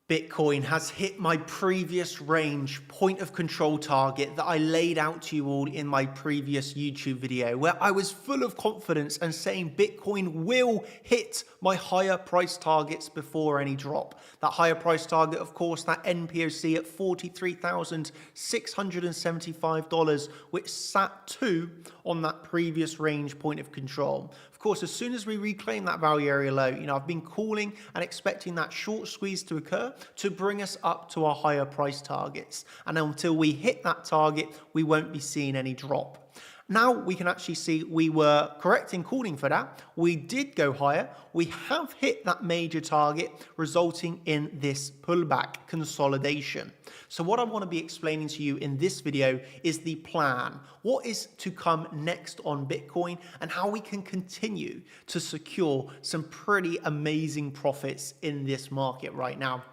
Bitcoin has hit my previous range point of control target that I laid out to you all in my previous YouTube video, where I was full of confidence and saying Bitcoin will hit my higher price targets before any drop. That higher price target, of course, that NPOC at $43,675, which sat 2 on that previous range point of control. Of course, as soon as we reclaim that value area low, I've been calling and expecting that short squeeze to occur to bring us up to our higher price targets. And until we hit that target, we won't be seeing any drop. Now we can actually see we were correct in calling for that. We did go higher. We have hit that major target, resulting in this pullback consolidation. So what I want to be explaining to you in this video is the plan. What is to come next on Bitcoin and how we can continue to secure some pretty amazing profits in this market right now.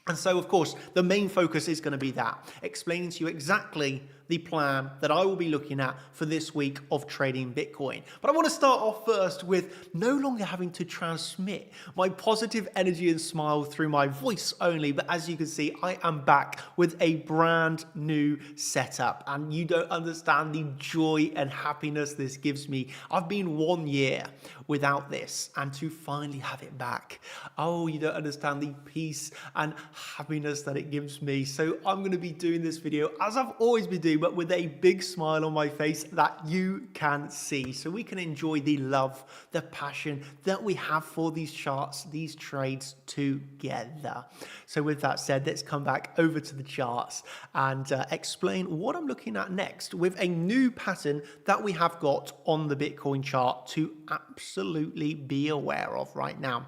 And so, of course, the main focus is going to be that, explaining to you exactly the plan that I will be looking at for this week of trading Bitcoin. But I want to start off first with no longer having to transmit my positive energy and smile through my voice only. But as you can see, I am back with a brand new setup, and you don't understand the joy and happiness this gives me. I've been 1 year without this, and to finally have it back. Oh, you don't understand the peace and happiness that it gives me. So I'm going to be doing this video as I've always been doing, but with a big smile on my face that you can see, so we can enjoy the love, the passion that we have for these charts, these trades together. So with that said, let's come back over to the charts and explain what I'm looking at next with a new pattern that we have got on the Bitcoin chart to absolutely be aware of right now.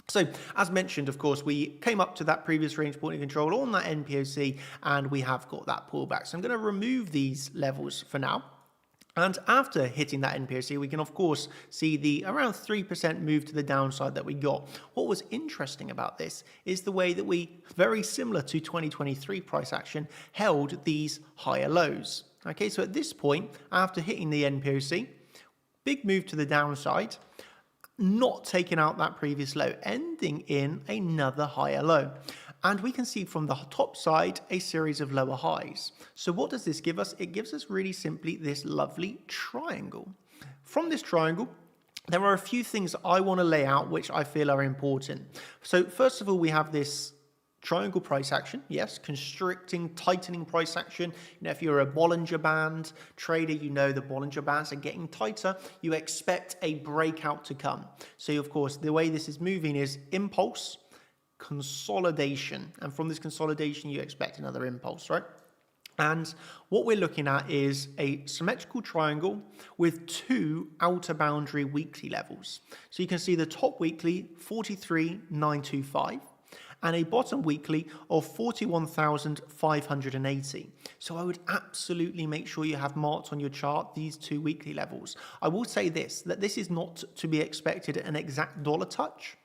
So as mentioned, of course, we came up to that previous range point of control on that NPOC, and we have got that pullback. So I'm going to remove these levels for now. And after hitting that NPOC, we can, of course, see the around 3% move to the downside that we got. What was interesting about this is the way that we, very similar to 2023 price action, held these higher lows. Okay, so at this point, after hitting the NPOC, big move to the downside, not taking out that previous low, ending in another higher low. And we can see from the top side a series of lower highs. So what does this give us? It gives us really simply this lovely triangle. From this triangle, there are a few things I want to lay out which I feel are important. So first of all, we have this triangle price action, yes, constricting, tightening price action. If you're a Bollinger Band trader, the Bollinger Bands are getting tighter. You expect a breakout to come. So, of course, the way this is moving is impulse, consolidation. And from this consolidation, you expect another impulse, right? And what we're looking at is a symmetrical triangle with 2 outer boundary weekly levels. So you can see the top weekly, 43,925. And a bottom weekly of 41,580. So I would absolutely make sure you have marked on your chart these 2 weekly levels. I will say this, that this is not to be expected an exact dollar touch,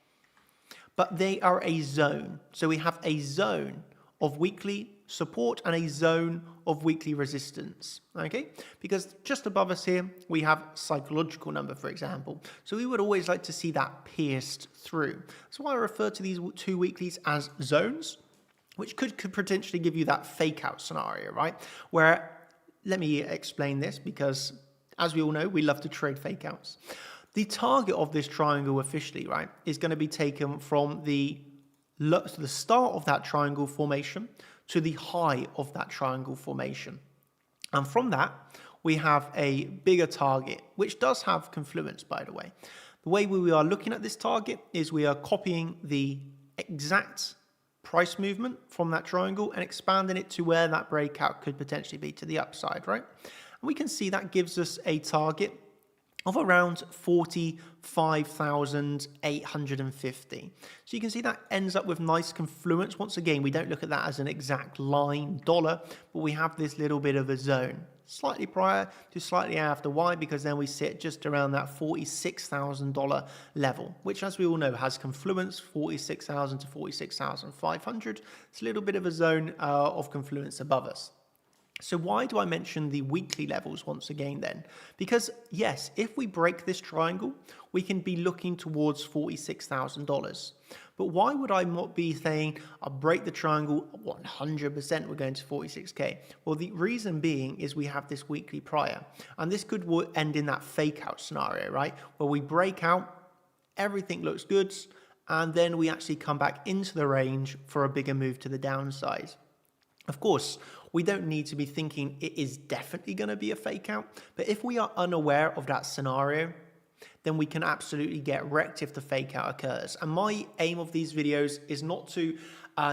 but they are a zone. So we have a zone of weekly support and a zone of weekly resistance, okay? Because just above us here, we have psychological number, for example. So we would always like to see that pierced through. That's why I refer to these 2 weeklies as zones, which could potentially give you that fake out scenario, right? Where, let me explain this, because as we all know, we love to trade fake outs. The target of this triangle officially, right, is going to be taken from the start of that triangle formation to the high of that triangle formation. And from that, we have a bigger target, which does have confluence, by the way. The way we are looking at this target is we are copying the exact price movement from that triangle and expanding it to where that breakout could potentially be to the upside, right? And we can see that gives us a target of around 45,850. So you can see that ends up with nice confluence. Once again, we don't look at that as an exact line dollar, but we have this little bit of a zone, slightly prior to slightly after. Why? Because then we sit just around that $46,000 level, which, as we all know, has confluence, 46,000 to 46,500. It's a little bit of a zone of confluence above us. So why do I mention the weekly levels once again then? Because yes, if we break this triangle, we can be looking towards $46,000. But why would I not be saying I'll break the triangle 100% we're going to 46K? Well, the reason being is we have this weekly prior, and this could end in that fake out scenario, right? Where we break out, everything looks good, and then we actually come back into the range for a bigger move to the downside. Of course, we don't need to be thinking it is definitely going to be a fake out, but if we are unaware of that scenario, then we can absolutely get wrecked if the fake out occurs. And my aim of these videos is not to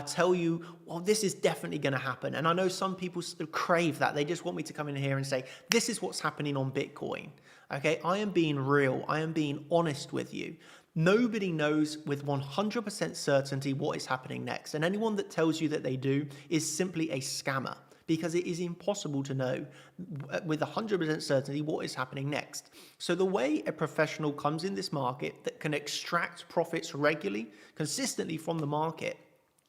tell you, well, this is definitely going to happen. And I know some people crave that. They just want me to come in here and say, this is what's happening on Bitcoin. Okay, I am being real. I am being honest with you. Nobody knows with 100% certainty what is happening next. And anyone that tells you that they do is simply a scammer, because it is impossible to know with 100% certainty what is happening next. So the way a professional comes in this market that can extract profits regularly, consistently from the market,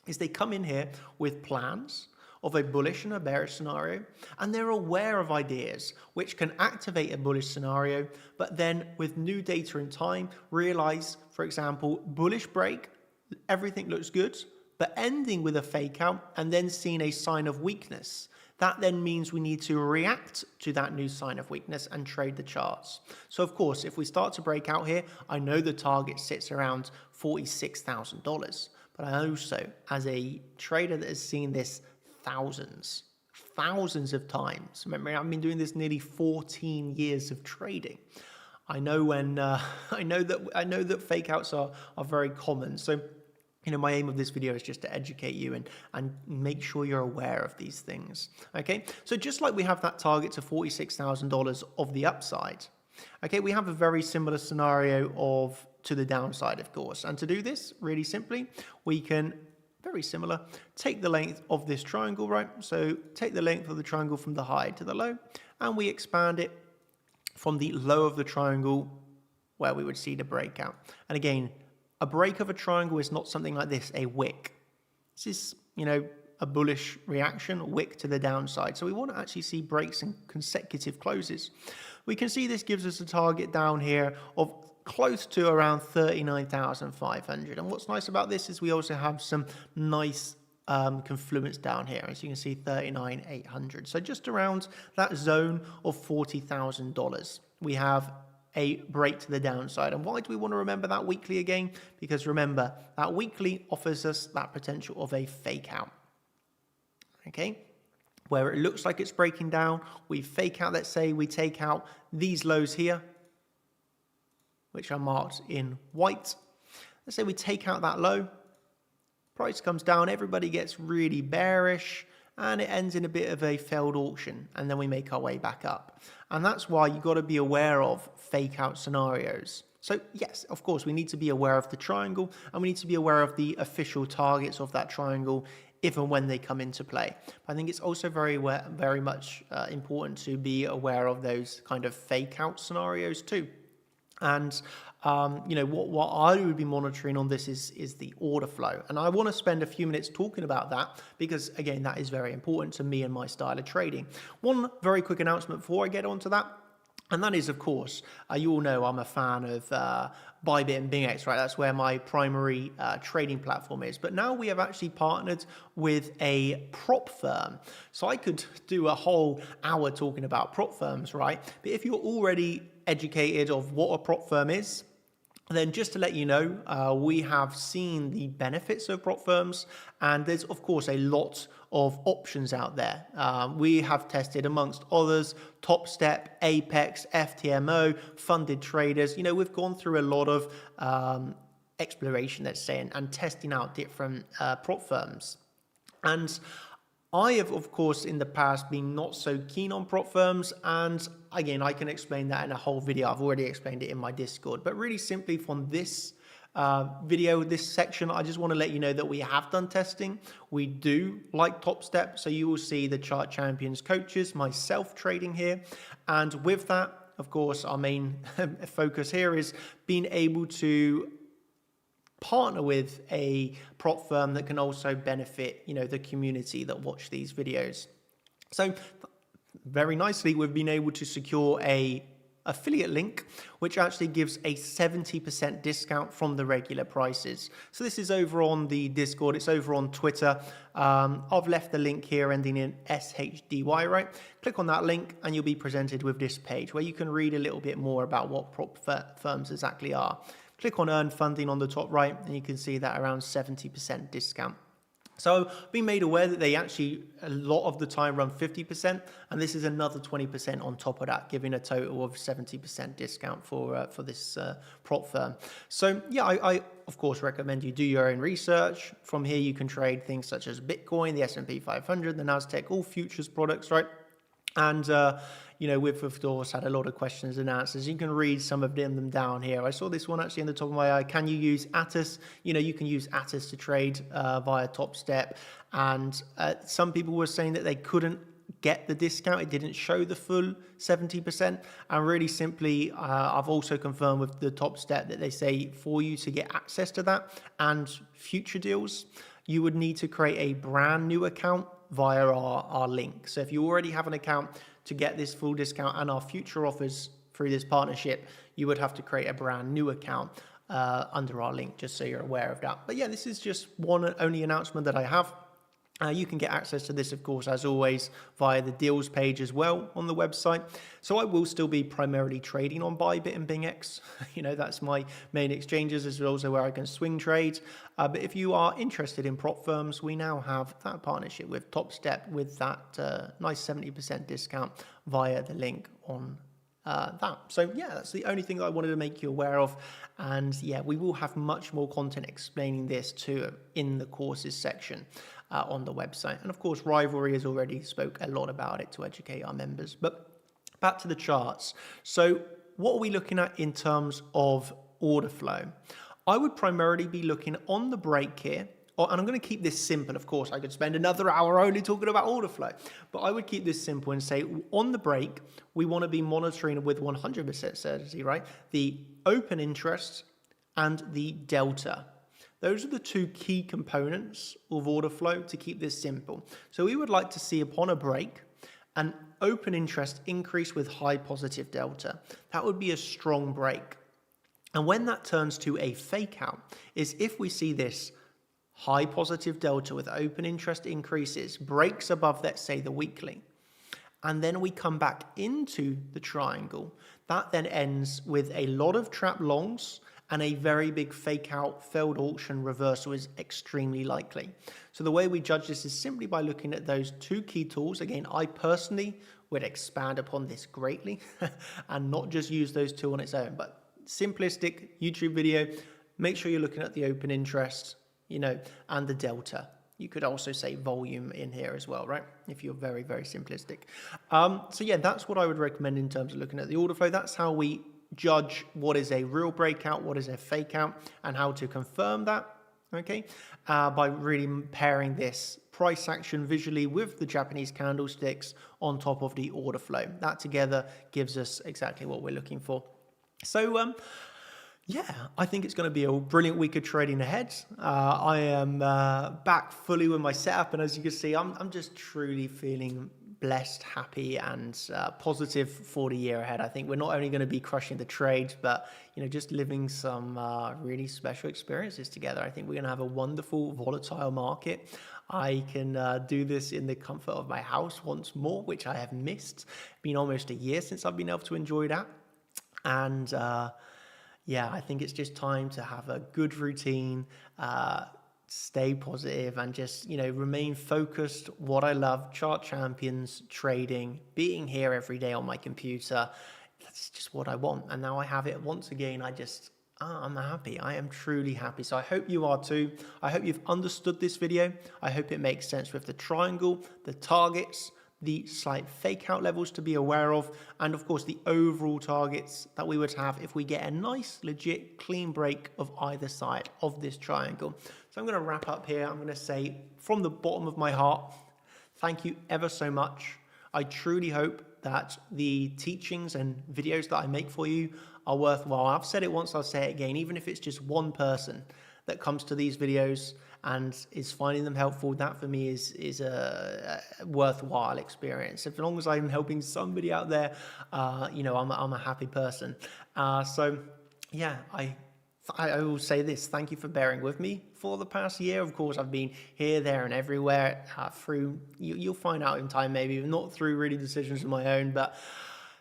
is they come in here with plans of a bullish and a bearish scenario, and they're aware of ideas which can activate a bullish scenario, but then with new data in time, realize, for example, bullish break, everything looks good, but ending with a fake out and then seeing a sign of weakness. That then means we need to react to that new sign of weakness and trade the charts. So of course, if we start to break out here, I know the target sits around $46,000, but I also, as a trader that has seen this thousands of times. Remember, I've been doing this nearly 14 years of trading. I know when I know that fake outs are very common. So, my aim of this video is just to educate you and make sure you're aware of these things. Okay, so just like we have that target to $46,000 of the upside, okay, we have a very similar scenario to the downside, of course. And to do this, really simply, we can very similar. Take the length of this triangle, right? So take the length of the triangle from the high to the low, and we expand it from the low of the triangle where we would see the breakout. And again, a break of a triangle is not something like this, a wick. This is, a bullish reaction, a wick to the downside. So we want to actually see breaks and consecutive closes. We can see this gives us a target down here of close to around 39,500. And what's nice about this is we also have some nice confluence down here. As you can see, 39,800. So just around that zone of $40,000. We have a break to the downside. And why do we want to remember that weekly again? Because remember, that weekly offers us that potential of a fake out. Okay? Where it looks like it's breaking down, we fake out, let's say we take out these lows here, which are marked in white. Let's say we take out that low, price comes down, everybody gets really bearish, and it ends in a bit of a failed auction, and then we make our way back up. And that's why you got to be aware of fake out scenarios. So yes, of course, we need to be aware of the triangle, and we need to be aware of the official targets of that triangle if and when they come into play. But I think it's also very much important to be aware of those kind of fake out scenarios too. And what I would be monitoring on this is the order flow. And I want to spend a few minutes talking about that because, again, that is very important to me and my style of trading. One very quick announcement before I get onto that, and that is, of course, you all know I'm a fan of Bybit and BingX, right? That's where my primary trading platform is. But now we have actually partnered with a prop firm. So I could do a whole hour talking about prop firms, right? But if you're already educated of what a prop firm is, then just to let you know, we have seen the benefits of prop firms, and there's of course a lot of options out there. We have tested, amongst others, TopStep, Apex, FTMO, Funded Traders. We've gone through a lot of exploration, let's say, and testing out different prop firms. And I have, of course, in the past been not so keen on prop firms, and again, I can explain that in a whole video. I've already explained it in my Discord, but really simply from this video, this section, I just want to let you know that we have done testing. We do like TopStep, so you will see the Chart Champions coaches, myself trading here, and with that, of course, our main focus here is being able to partner with a prop firm that can also benefit, the community that watch these videos. So very nicely, we've been able to secure a affiliate link, which actually gives a 70% discount from the regular prices. So this is over on the Discord, it's over on Twitter. I've left the link here ending in SHDY, right? Click on that link and you'll be presented with this page where you can read a little bit more about what prop firms exactly are. Click on earn funding on the top right and you can see that around 70% discount. So being made aware that they actually a lot of the time run 50%, and this is another 20% on top of that, giving a total of 70% discount for this prop firm. So yeah, I of course recommend you do your own research. From here you can trade things such as Bitcoin, the S&P 500, the Nasdaq, all futures products, right? And you know, we've of course had a lot of questions and answers. You can read some of them down here. I saw this one actually in the top of my eye. Can you use Atos? You know, you can use Atos to trade via Top Step. And some people were saying that they couldn't get the discount. It didn't show the full 70%. And really simply, I've also confirmed with the Top Step that they say for you to get access to that and future deals, you would need to create a brand new account via our link. So if you already have an account to get this full discount and our future offers through this partnership, you would have to create a brand new account under our link, just so you're aware of that. But yeah, this is just one only announcement that I have. You can get access to this, of course, as always, via the deals page as well on the website. So I will still be primarily trading on Bybit and BingX. You know, that's my main exchanges, as well as where I can swing trade. But if you are interested in prop firms, we now have that partnership with Top Step with that nice 70% discount via the link on that. So yeah, that's the only thing that I wanted to make you aware of. And yeah, we will have much more content explaining this too in the courses section on the website. And of course, Rivalry has already spoke a lot about it to educate our members. But back to the charts. So what are we looking at in terms of order flow? I would primarily be looking on the break here. And I'm going to keep this simple, of course. I could spend another hour only talking about order flow. But I would keep this simple and say, on the break, we want to be monitoring with 100% certainty, right? The open interest and the delta. Those are the two key components of order flow to keep this simple. So we would like to see upon a break, an open interest increase with high positive delta. That would be a strong break. And when that turns to a fake out is if we see this high positive delta with open interest increases, breaks above, let's say, the weekly, and then we come back into the triangle, that then ends with a lot of trap longs and a very big fake out failed auction reversal is extremely likely. So the way we judge this is simply by looking at those two key tools. Again, I personally would expand upon this greatly and not just use those two on its own, but simplistic YouTube video, make sure you're looking at the open interest, you know, and the delta. You could also say volume in here as well, right? If you're very, very simplistic. So yeah, that's what I would recommend in terms of looking at the order flow. That's how we judge what is a real breakout, what is a fake out, and how to confirm that, okay? By really pairing this price action visually with the Japanese candlesticks on top of the order flow. That together gives us exactly what we're looking for. So, yeah, I think it's going to be a brilliant week of trading ahead. I am back fully with my setup, and as you can see, I'm just truly feeling blessed, happy, and positive for the year ahead. I think we're not only going to be crushing the trades, but you know, just living some really special experiences together. I think we're going to have a wonderful, volatile market. I can do this in the comfort of my house once more, which I have missed. Been almost a year since I've been able to enjoy that, and yeah, I think it's just time to have a good routine, stay positive, and just, you know, remain focused. What I love, chart champions, trading, being here every day on my computer. That's just what I want. And now I have it once again. I'm happy. I am truly happy. So I hope you are too. I hope you've understood this video. I hope it makes sense with the triangle, the targets, the slight fake out levels to be aware of, and of course the overall targets that we would have if we get a nice, legit, clean break of either side of this triangle. So I'm going to wrap up here. I'm going to say from the bottom of my heart, thank you ever so much. I truly hope that the teachings and videos that I make for you are worthwhile. I've said it once, I'll say it again, even if it's just one person that comes to these videos and is finding them helpful, that for me is a worthwhile experience. As long as I'm helping somebody out there, I'm a happy person. So yeah, I will say this: thank you for bearing with me for the past year. Of course, I've been here, there, and everywhere. Through you'll find out in time, maybe not through really decisions of my own, but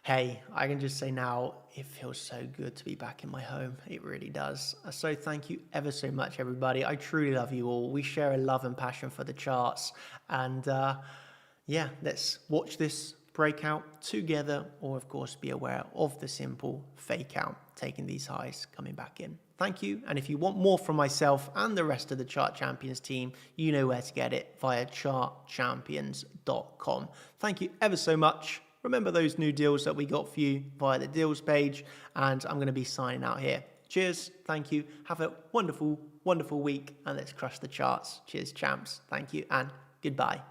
hey, I can just say now, it feels so good to be back in my home. It really does. So thank you ever so much, everybody. I truly love you all. We share a love and passion for the charts, and yeah, let's watch this breakout together, or of course be aware of the simple fake out, taking these highs, coming back in. Thank you. And if you want more from myself and the rest of the Chart Champions team, you know where to get it via chartchampions.com. Thank you ever so much. Remember those new deals that we got for you via the deals page, and I'm going to be signing out here. Cheers. Thank you. Have a wonderful, wonderful week, and let's crush the charts. Cheers, champs. Thank you, and goodbye.